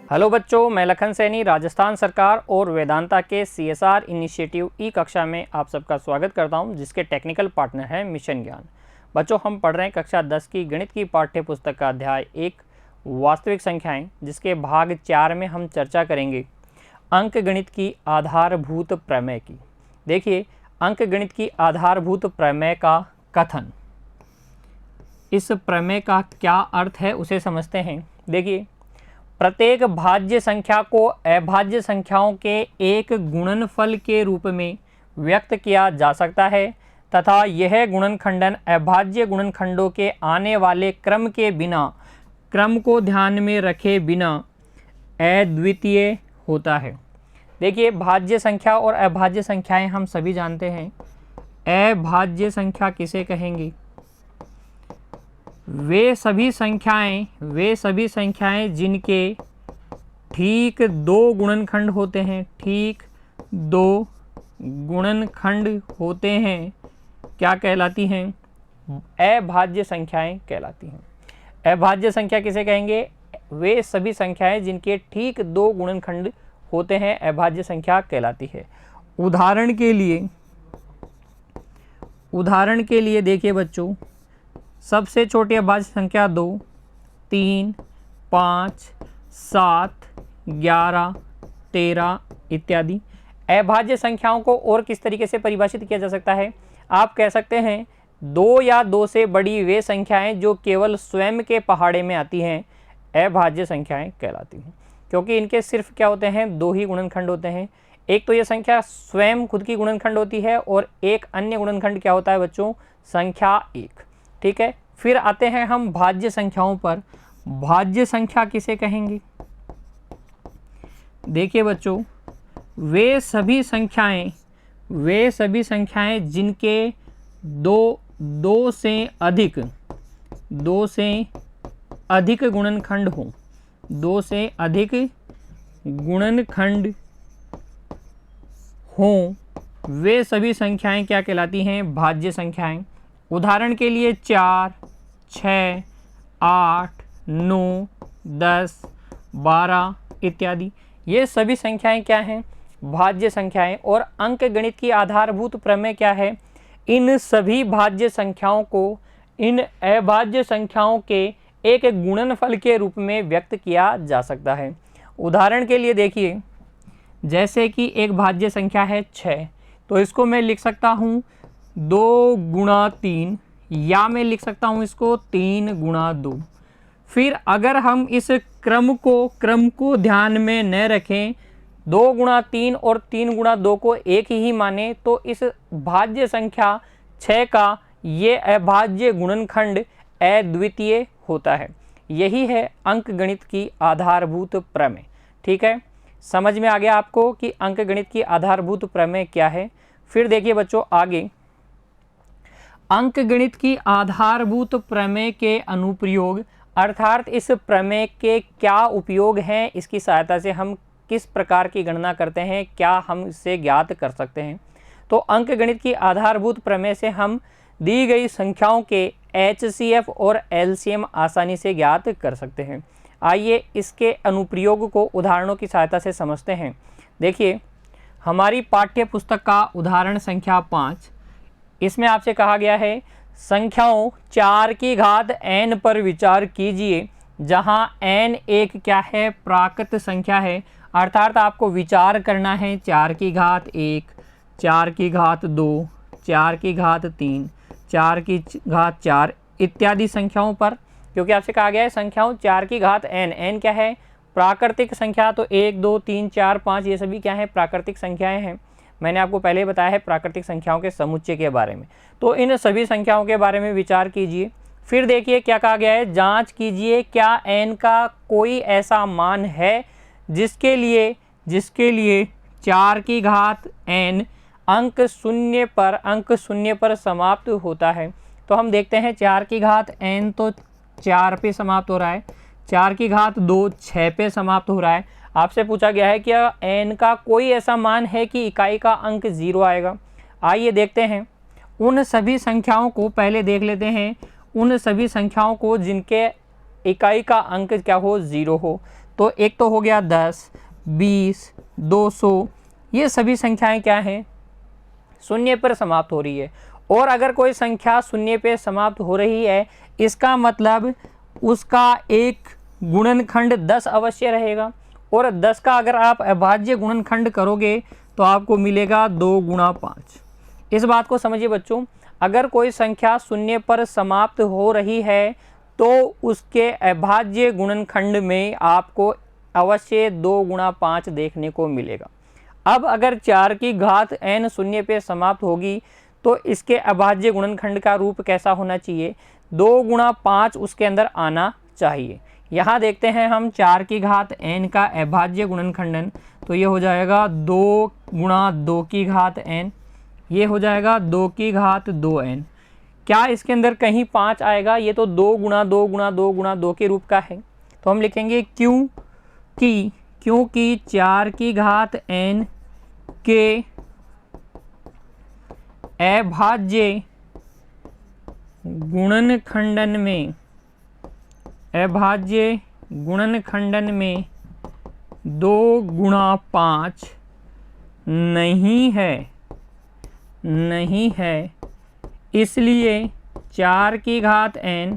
Hello बच्चों, मैं लखन सैनी राजस्थान सरकार और वेदांता के CSR इनिशिएटिव ई कक्षा में आप सबका स्वागत करता हूं, जिसके टेक्निकल पार्टनर हैं मिशन ज्ञान। बच्चों, हम पढ़ रहे हैं कक्षा 10 की गणित की पाठ्य पुस्तक का अध्याय 1 वास्तविक संख्याएं, जिसके भाग 4 में हम चर्चा करेंगे अंक गणित की आधारभूत प्रमेय की। देखिए, अंक गणित की आधारभूत प्रमेय का कथन, इस प्रमेय का क्या अर्थ है उसे समझते हैं। देखिए, प्रत्येक भाज्य संख्या को अभाज्य संख्याओं के एक गुणनफल के रूप में व्यक्त किया जा सकता है तथा यह गुणनखंडन अभाज्य गुणनखंडों के आने वाले क्रम के बिना, क्रम को ध्यान में रखे बिना अद्वितीय होता है। देखिए, भाज्य संख्या और अभाज्य संख्याएं हम सभी जानते हैं। अभाज्य संख्या किसे कहेंगे? वे सभी संख्याएं जिनके ठीक दो गुणनखंड होते हैं, ठीक दो गुणनखंड होते हैं, क्या कहलाती हैं? अभाज्य संख्याएं कहलाती हैं। अभाज्य संख्या किसे कहेंगे? वे सभी संख्याएं जिनके ठीक दो गुणनखंड होते हैं, अभाज्य संख्या कहलाती है। उदाहरण के लिए देखिए बच्चों, सबसे छोटी अभाज्य संख्या 2, 3, 5, 7, 11, 13 इत्यादि। अभाज्य संख्याओं को और किस तरीके से परिभाषित किया जा सकता है? आप कह सकते हैं 2 या 2 से बड़ी वे संख्याएं जो केवल स्वयं के पहाड़े में आती हैं, अभाज्य संख्याएं कहलाती हैं, क्योंकि इनके सिर्फ क्या होते हैं? 2 ही गुणनखंड होते हैं। एक तो ये संख्या स्वयं खुद की गुणनखंड होती है और एक अन्य गुणनखंड क्या होता है बच्चों? संख्या 1। ठीक है, फिर आते हैं हम भाज्य संख्याओं पर। भाज्य संख्या किसे कहेंगे? देखिए बच्चों, वे सभी संख्याएं जिनके दो से अधिक गुणनखंड हों, 2 से अधिक गुणनखंड हों, वे सभी संख्याएं क्या कहलाती हैं? भाज्य संख्याएं। उदाहरण के लिए 4, 6, 8, 9, 10, 12 इत्यादि, ये सभी संख्याएं क्या हैं? भाज्य संख्याएं। और अंक गणित की आधारभूत प्रमेय क्या है? इन सभी भाज्य संख्याओं को इन अभाज्य संख्याओं के एक गुणनफल के रूप में व्यक्त किया जा सकता है। उदाहरण के लिए देखिए, जैसे कि एक भाज्य संख्या है 6, तो इसको मैं लिख सकता हूँ 2 गुणा 3, या मैं लिख सकता हूँ इसको 3 गुणा 2। फिर अगर हम इस क्रम को ध्यान में न रखें, 2 गुणा 3 और 3 गुणा 2 को एक ही माने, तो इस भाज्य संख्या 6 का ये अभाज्य गुणनखंड अद्वितीय होता है। यही है अंक गणित की आधारभूत प्रमेय। ठीक है, समझ में आ गया आपको कि अंक गणित की आधारभूत प्रमेय क्या है। फिर देखिए बच्चों, आगे अंक गणित की आधारभूत प्रमेय के अनुप्रयोग, अर्थात इस प्रमेय के क्या उपयोग हैं, इसकी सहायता से हम किस प्रकार की गणना करते हैं, क्या हम इससे ज्ञात कर सकते हैं। तो अंक गणित की आधारभूत प्रमेय से हम दी गई संख्याओं के HCF और LCM आसानी से ज्ञात कर सकते हैं। आइए इसके अनुप्रयोग को उदाहरणों की सहायता से समझते हैं। देखिए, हमारी पाठ्य पुस्तक का उदाहरण संख्या 5, इसमें आपसे कहा गया है संख्याओं 4 की घात n पर विचार कीजिए, जहां n एक क्या है? प्राकृत संख्या है। अर्थात आपको विचार करना है 4 की घात 1, 4 की घात 2, 4 की घात 3, 4 की घात 4 इत्यादि संख्याओं पर, क्योंकि आपसे कहा गया है संख्याओं 4 की घात n क्या है? प्राकृतिक संख्या। तो 1, 2, 3, 4, 5 ये सभी क्या है? प्राकृतिक संख्याएं हैं। मैंने आपको पहले बताया है प्राकृतिक संख्याओं के समुच्चय के बारे में। तो इन सभी संख्याओं के बारे में विचार कीजिए। फिर देखिए क्या कहा गया है? जांच कीजिए क्या n का कोई ऐसा मान है जिसके लिए 4 की घात n अंक शून्य पर समाप्त होता है। तो हम देखते हैं 4 की घात n तो 4 पे समाप्त हो रहा है, 4 की घात 2 6 पे समाप्त हो रहा है। आपसे पूछा गया है क्या n का कोई ऐसा मान है कि इकाई का अंक 0 आएगा। आइए देखते हैं उन सभी संख्याओं को, पहले देख लेते हैं उन सभी संख्याओं को जिनके इकाई का अंक क्या हो, 0 हो। तो एक तो हो गया 10, 20, 200, ये सभी संख्याएं क्या हैं, शून्य पर समाप्त हो रही है। और अगर कोई संख्या शून्य पे समाप्त हो रही है, इसका मतलब उसका एक गुणनखंड 10 अवश्य रहेगा। और 10 का अगर आप अभाज्य गुणनखंड करोगे तो आपको मिलेगा 2 गुणा 5। इस बात को समझिए बच्चों, अगर कोई संख्या शून्य पर समाप्त हो रही है तो उसके अभाज्य गुणनखंड में आपको अवश्य 2 गुणा 5 देखने को मिलेगा। अब अगर 4 की घात n शून्य पे समाप्त होगी तो इसके अभाज्य गुणनखंड का रूप कैसा होना चाहिए, 2 गुणा 5 उसके अंदर आना चाहिए। यहाँ देखते हैं हम 4 की घात n का अभाज्य गुणनखंडन, तो ये हो जाएगा 2 गुणा 2 की घात n, ये हो जाएगा 2 की घात 2n। क्या इसके अंदर कहीं 5 आएगा, ये तो 2 गुणा 2 गुणा 2 गुणा 2 के रूप का है। तो हम लिखेंगे क्योंकि 4 की घात n के अभाज्य गुणनखंडन में 2 गुणा 5 नहीं है, इसलिए 4 की घात n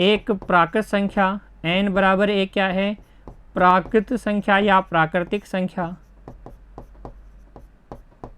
एक प्राकृत संख्या, n बराबर एक क्या है, प्राकृत संख्या या प्राकृतिक संख्या,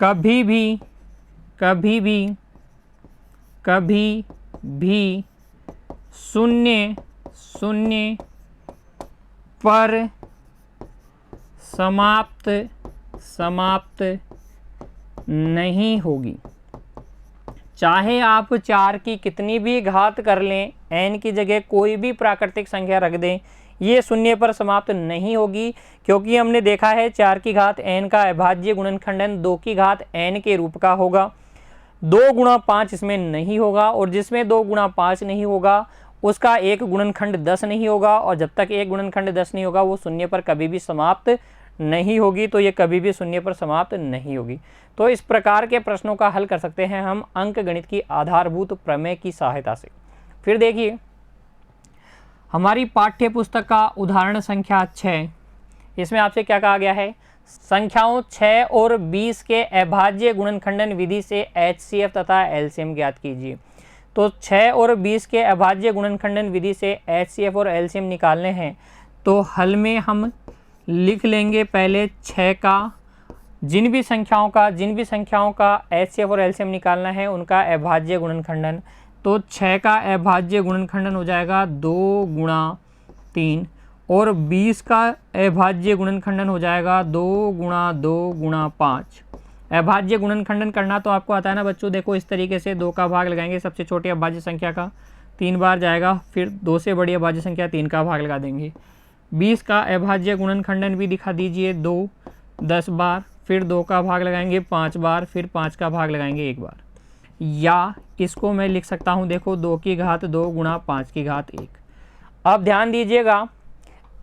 कभी भी शून्य पर समाप्त नहीं होगी। चाहे आप 4 की कितनी भी घात कर लें, n की जगह कोई भी प्राकृतिक संख्या रख दें, ये शून्य पर समाप्त नहीं होगी, क्योंकि हमने देखा है 4 की घात n का अभाज्य गुणनखंडन 2 की घात n के रूप का होगा। 2 गुणा 5 इसमें नहीं होगा, और जिसमें 2 गुणा 5 नहीं होगा उसका एक गुणनखंड 10 नहीं होगा, और जब तक एक गुणनखंड 10 नहीं होगा वो शून्य पर कभी भी समाप्त नहीं होगी, तो ये कभी भी शून्य पर समाप्त नहीं होगी। तो इस प्रकार के प्रश्नों का हल कर सकते हैं हम अंकगणित की आधारभूत प्रमेय की सहायता से। फिर देखिए हमारी पाठ्य पुस्तक का उदाहरण संख्या 6, इसमें आपसे क्या कहा गया है, संख्याओं 6 और 20 के अभाज्य गुणनखंडन विधि से HCF तथा LCM ज्ञात कीजिए। तो 6 और 20 के अभाज्य गुणनखंडन विधि से HCF और LCM निकालने हैं, तो हल में हम लिख लेंगे पहले 6 का, जिन भी संख्याओं का HCF और LCM निकालना है उनका अभाज्य गुणनखंडन, तो 6 का अभाज्य गुणनखंडन हो जाएगा 2 गुणा 3, और 20 का अभाज्य गुणनखंडन हो जाएगा 2 गुणा 2 गुणा 5। अभाज्य गुणनखंडन करना तो आपको आता है ना बच्चों, देखो इस तरीके से 2 का भाग लगाएंगे सबसे छोटी अभाज्य संख्या का, 3 बार जाएगा, फिर 2 से बड़ी अभाज्य संख्या 3 का भाग लगा देंगे। 20 का अभाज्य गुणनखंडन भी दिखा दीजिए, 2 10 बार, फिर 2 का भाग लगाएंगे 5 बार, फिर 5 का भाग लगाएंगे 1 बार। या इसको मैं लिख सकता हूँ, देखो 2 की घात 2 गुणा 5 की घात 1। अब ध्यान दीजिएगा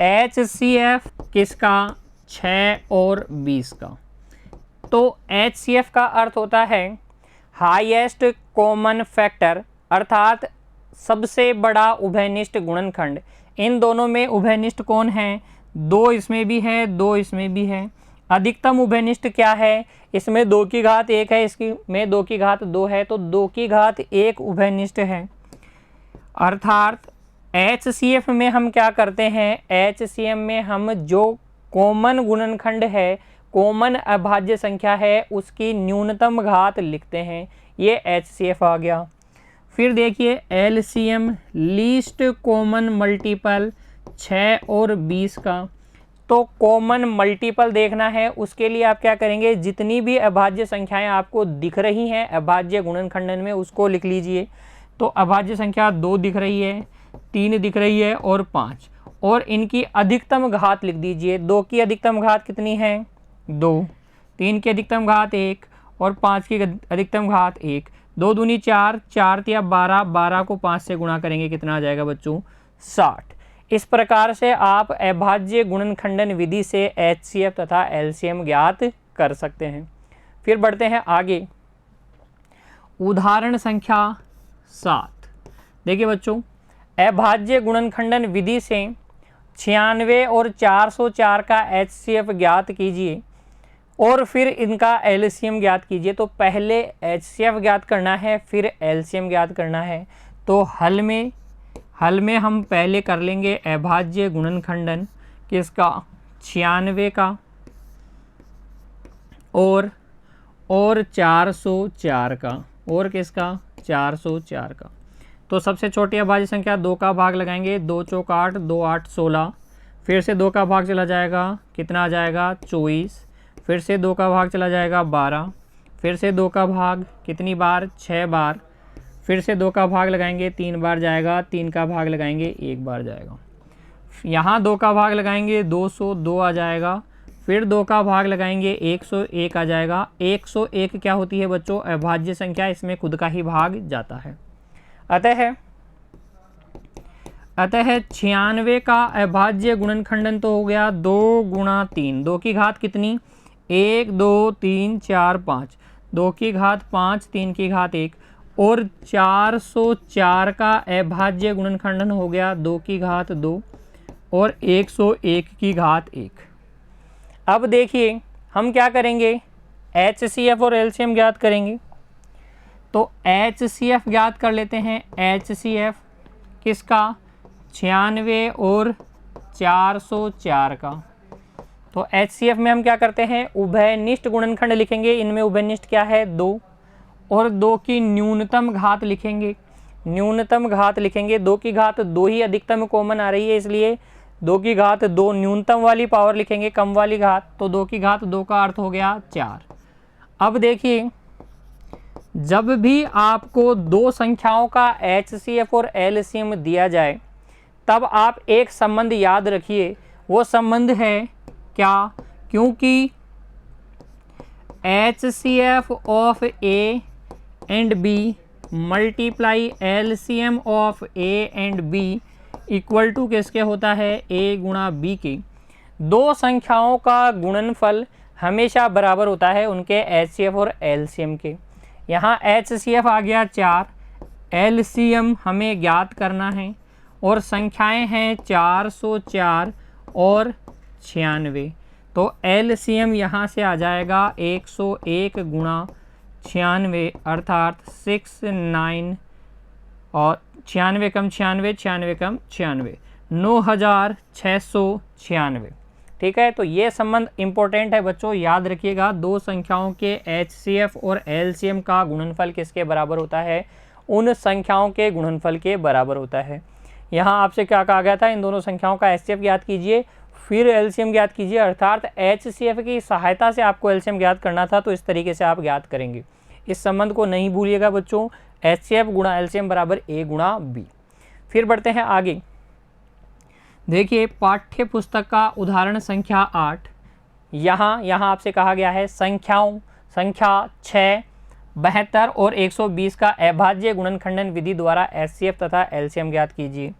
HCF किसका, 6 और 20 का। तो HCF का अर्थ होता है हाईएस्ट कॉमन फैक्टर, अर्थात सबसे बड़ा उभयनिष्ठ गुणनखंड। इन दोनों में उभयनिष्ठ कौन है, 2 इसमें भी है, 2 इसमें भी है। अधिकतम उभयनिष्ठ क्या है, इसमें 2 की घात 1 है, इसकी में 2 की घात 2 है, तो 2 की घात 1 उभयनिष्ठ है। अर्थात HCF में हम क्या करते हैं, HCF में हम जो कॉमन गुणनखंड है, कॉमन अभाज्य संख्या है, उसकी न्यूनतम घात लिखते हैं, ये HCF आ गया। फिर देखिए LCM लीस्ट कॉमन मल्टीपल 6 और 20 का। तो कॉमन मल्टीपल देखना है, उसके लिए आप क्या करेंगे, जितनी भी अभाज्य संख्याएं आपको दिख रही हैं अभाज्य गुणनखंडन में उसको लिख लीजिए। तो अभाज्य संख्या 2 दिख रही है, 3 दिख रही है और 5, और इनकी अधिकतम घात लिख दीजिए। 2 की अधिकतम घात कितनी है, 2, 3 की अधिकतम घात 1 और 5 की अधिकतम घात 1। 2 दूनी 4, 4 तिया 12, 12 को 5 से गुणा करेंगे कितना आ जाएगा बच्चों, 60। इस प्रकार से आप अभाज्य गुणनखंडन विधि से HCF तथा LCM ज्ञात कर सकते हैं। फिर बढ़ते हैं आगे, उदाहरण संख्या 7। देखिए बच्चों, अभाज्य गुणनखंडन विधि से 96 और 404 का HCF ज्ञात कीजिए और फिर इनका LCM ज्ञात कीजिए। तो पहले HCF ज्ञात करना है, फिर LCM ज्ञात करना है। तो हल में हम पहले कर लेंगे अभाज्य गुणनखंडन किसका, 96 का और 404 का, और किसका, 404 का। तो सबसे छोटी अभाज्य संख्या 2 का भाग लगाएंगे, 2 चौक 8, 2 8 16, फिर से 2 का भाग चला जाएगा, कितना आ जाएगा 24, फिर से 2 का भाग चला जाएगा 12, फिर से 2 का भाग कितनी बार, 6 बार, फिर से 2 का भाग लगाएंगे 3 बार जाएगा, 3 का भाग लगाएंगे 1 बार जाएगा, यहाँ 2 का भाग लगाएंगे 202 आ जाएगा, फिर 2 का भाग लगाएंगे 101 आ जाएगा। 101 क्या होती है बच्चों, अभाज्य संख्या, इसमें खुद का ही भाग जाता है। अतः 96 का अभाज्य गुणनखंडन तो हो गया 2 गुणा 3, 2 की घात कितनी, 1 2 3 4 5, 2 की घात 5, 3 की घात 1, और 404 का अभाज्य गुणनखंडन हो गया 2 की घात 2 और 101 की घात 1। अब देखिए हम क्या करेंगे, HCF और LCM ज्ञात करेंगे। तो HCF ज्ञात कर लेते हैं। HCF किसका, 96 और 404 का। तो HCF में हम क्या करते हैं, उभयनिष्ठ गुणनखंड लिखेंगे। इनमें उभयनिष्ठ क्या है, 2, और 2 की न्यूनतम घात लिखेंगे। न्यूनतम घात लिखेंगे, 2 की घात 2 ही अधिकतम कॉमन आ रही है, इसलिए 2 की घात 2 न्यूनतम वाली पावर लिखेंगे, कम वाली घात। तो 2 की घात 2 का अर्थ हो गया 4। अब देखिए जब भी आपको दो संख्याओं का HCF और LCM दिया जाए तब आप एक संबंध याद रखिए। वो संबंध है क्या, क्योंकि HCF of A and B multiply LCM of A and B equal to किसके होता है, A गुणा B के। दो संख्याओं का गुणनफल हमेशा बराबर होता है उनके HCF और LCM के। यहाँ HCF आ गया 4, LCM हमें ज्ञात करना है और संख्याएं हैं 404 और 96। तो LCM यहाँ से आ जाएगा 101 गुणा 96 अर्थात 69 और 96 कम 96, 96 कम 96, 9696। ठीक है, तो ये संबंध इंपॉर्टेंट है बच्चों, याद रखिएगा। दो संख्याओं के HCF और LCM का गुणनफल किसके बराबर होता है, उन संख्याओं के गुणनफल के बराबर होता है। यहाँ आपसे क्या कहा गया था, इन दोनों संख्याओं का HCF ज्ञात कीजिए फिर LCM ज्ञात कीजिए, अर्थात HCF की सहायता से आपको LCM ज्ञात करना था, तो इस तरीके से आप ज्ञात करेंगे। इस संबंध को नहीं भूलिएगा बच्चों, HCF गुणा LCM बराबर A गुणा B। फिर बढ़ते हैं आगे। देखिए पाठ्य पुस्तक का उदाहरण संख्या 8। यहाँ आपसे कहा गया है संख्या 6, 72 और 120 का अभाज्य गुणनखंडन विधि द्वारा HCF तथा LCM ज्ञात कीजिए।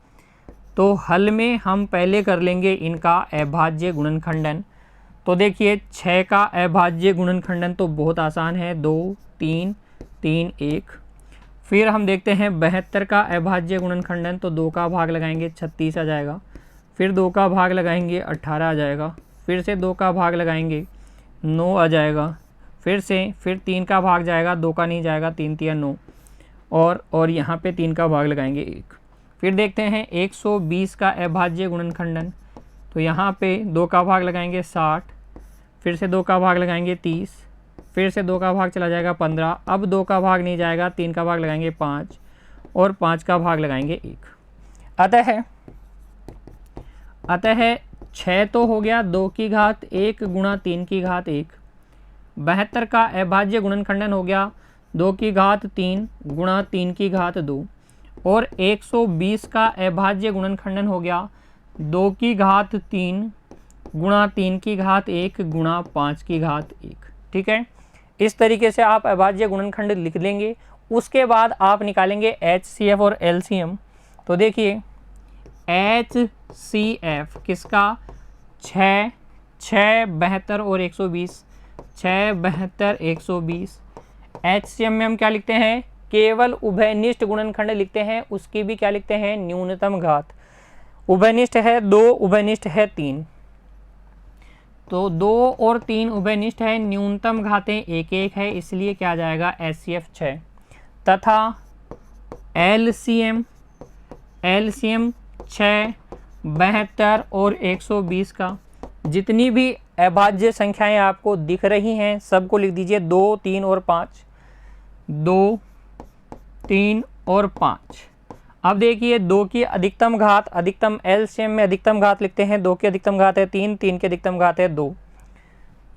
तो हल में हम पहले कर लेंगे इनका अभाज्य गुणनखंडन। तो देखिए 6 का अभाज्य गुणनखंडन तो बहुत आसान है, 2 3 3 1। फिर हम देखते हैं 72 का अभाज्य गुणनखंडन। तो 2 का भाग लगाएंगे 36 आ जाएगा, फिर 2 का भाग लगाएंगे 18 आ जाएगा, फिर से 2 का भाग लगाएंगे 9 आ जाएगा, फिर 3 का भाग जाएगा, 2 का नहीं जाएगा, 3 3 9, और यहाँ पे 3 का भाग लगाएंगे 1। फिर देखते हैं 120 का अभाज्य गुणनखंडन। तो यहाँ पे 2 का भाग लगाएंगे 60, फिर से 2 का भाग लगाएंगे 30, फिर से 2 का भाग चला जाएगा 15, अब 2 का भाग नहीं जाएगा, 3 का भाग लगाएंगे 5 और 5 का भाग लगाएंगे 1। अतः 6 तो हो गया 2 की घात 1 गुणा 3 की घात 1। 72 का अभाज्य गुणनखंडन हो गया 2 की घात 3 गुणा 3 की घात 2, और 120 का अभाज्य गुणनखंडन हो गया 2 की घात 3 गुणा 3 की घात 1 गुणा 5 की घात 1। ठीक है, इस तरीके से आप अभाज्य गुणनखंड लिख लेंगे। उसके बाद आप निकालेंगे HCF और LCM। तो देखिए HCF किसका, 6 72 और 120, 6 72 120। HCM में हम क्या लिखते हैं, केवल उभयनिष्ठ गुणनखंड लिखते हैं, उसकी भी क्या लिखते हैं, न्यूनतम घात। उभयनिष्ठ है 2, उभयनिष्ठ है 3, तो 2 और 3 उभयनिष्ठ है, न्यूनतम घातें 1 1 है, इसलिए क्या आ जाएगा HCF 6, तथा LCM 6, 72 और 120 का जितनी भी अभाज्य संख्याएं आपको दिख रही हैं सबको लिख दीजिए 2, 3 और 5, 2, 3 और 5। अब देखिए 2 की अधिकतम घात, अधिकतम एलसीएम में अधिकतम घात लिखते हैं, 2 की अधिकतम घात है 3, 3 की अधिकतम घात है 2,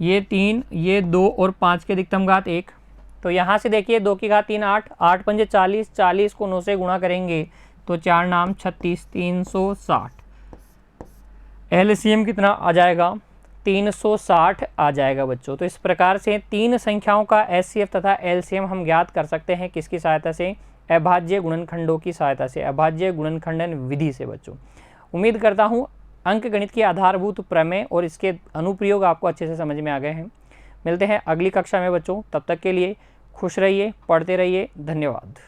ये 3, ये 2 और 5 की अधिकतम घात 1। तो यहाँ से देखिए 2 की घात 3 8, 8 पंजे 40, 40 को 9 से गुणा करेंगे तो 4 नाम 36, 360। एलसीएम कितना आ जाएगा 360 आ जाएगा बच्चों। तो इस प्रकार से 3 संख्याओं का एचसीएफ तथा एलसीएम हम ज्ञात कर सकते हैं किसकी सहायता से, अभाज्य गुणनखंडों की सहायता से, अभाज्य गुणनखंडन विधि से बच्चों। उम्मीद करता हूँ अंक गणित की आधारभूत प्रमेय और इसके अनुप्रयोग आपको अच्छे से समझ में आ गए हैं। मिलते हैं अगली कक्षा में बच्चों, तब तक के लिए खुश रहिए, पढ़ते रहिए, धन्यवाद।